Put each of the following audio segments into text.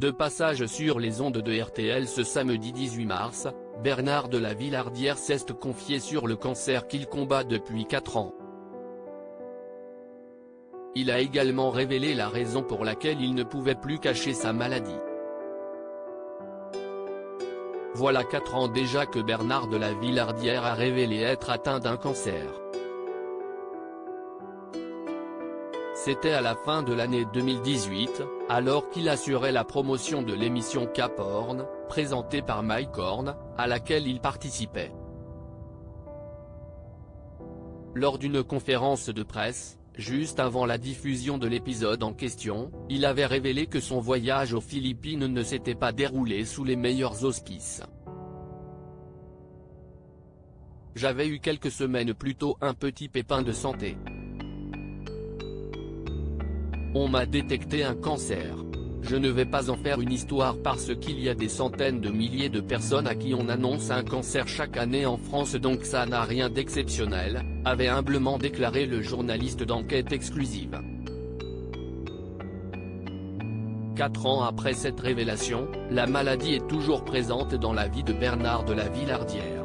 De passage sur les ondes de RTL ce samedi 18 mars, Bernard de la Villardière s'est confié sur le cancer qu'il combat depuis 4 ans. Il a également révélé la raison pour laquelle il ne pouvait plus cacher sa maladie. Voilà 4 ans déjà que Bernard de la Villardière a révélé être atteint d'un cancer. C'était à la fin de l'année 2018, alors qu'il assurait la promotion de l'émission Cap Horn, présentée par Mike Horn, à laquelle il participait. Lors d'une conférence de presse, juste avant la diffusion de l'épisode en question, il avait révélé que son voyage aux Philippines ne s'était pas déroulé sous les meilleurs auspices. J'avais eu quelques semaines plus tôt un petit pépin de santé. On m'a détecté un cancer. Je ne vais pas en faire une histoire parce qu'il y a des centaines de milliers de personnes à qui on annonce un cancer chaque année en France, donc ça n'a rien d'exceptionnel, avait humblement déclaré le journaliste d'enquête exclusive. 4 ans après cette révélation, la maladie est toujours présente dans la vie de Bernard de la Villardière.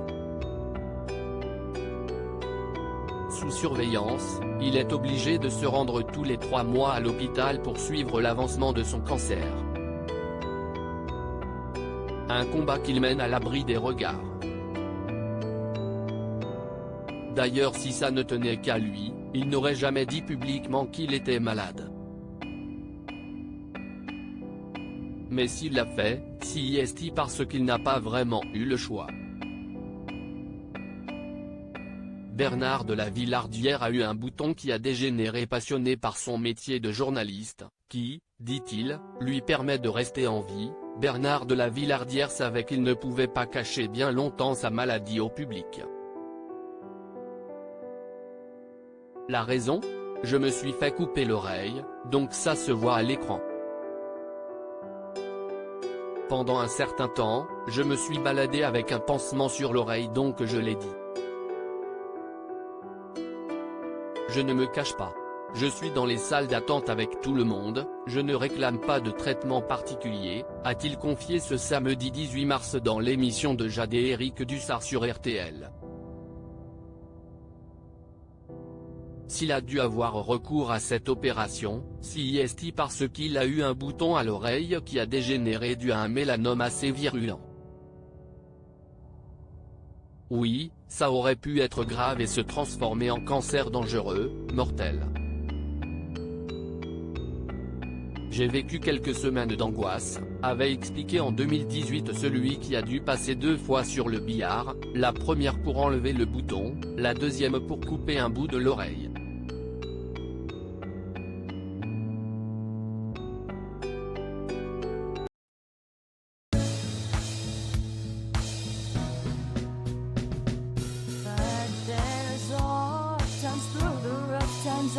Sous surveillance, il est obligé de se rendre tous les 3 mois à l'hôpital pour suivre l'avancement de son cancer. Un combat qu'il mène à l'abri des regards. D'ailleurs, si ça ne tenait qu'à lui, il n'aurait jamais dit publiquement qu'il était malade. Mais s'il l'a fait, c'est parce qu'il n'a pas vraiment eu le choix. Bernard de la Villardière a eu un bouton qui a dégénéré, passionné par son métier de journaliste, qui, dit-il, lui permet de rester en vie. Bernard de la Villardière savait qu'il ne pouvait pas cacher bien longtemps sa maladie au public. La raison ? Je me suis fait couper l'oreille, donc ça se voit à l'écran. Pendant un certain temps, je me suis baladé avec un pansement sur l'oreille, donc je l'ai dit. Je ne me cache pas. Je suis dans les salles d'attente avec tout le monde, je ne réclame pas de traitement particulier, a-t-il confié ce samedi 18 mars dans l'émission de Jade et Eric Dussart sur RTL. S'il a dû avoir recours à cette opération, c'est parce qu'il a eu un bouton à l'oreille qui a dégénéré dû à un mélanome assez virulent. Oui, ça aurait pu être grave et se transformer en cancer dangereux, mortel. J'ai vécu quelques semaines d'angoisse, avait expliqué en 2018 celui qui a dû passer 2 fois sur le billard, la première pour enlever le bouton, la deuxième pour couper un bout de l'oreille. Through the rough times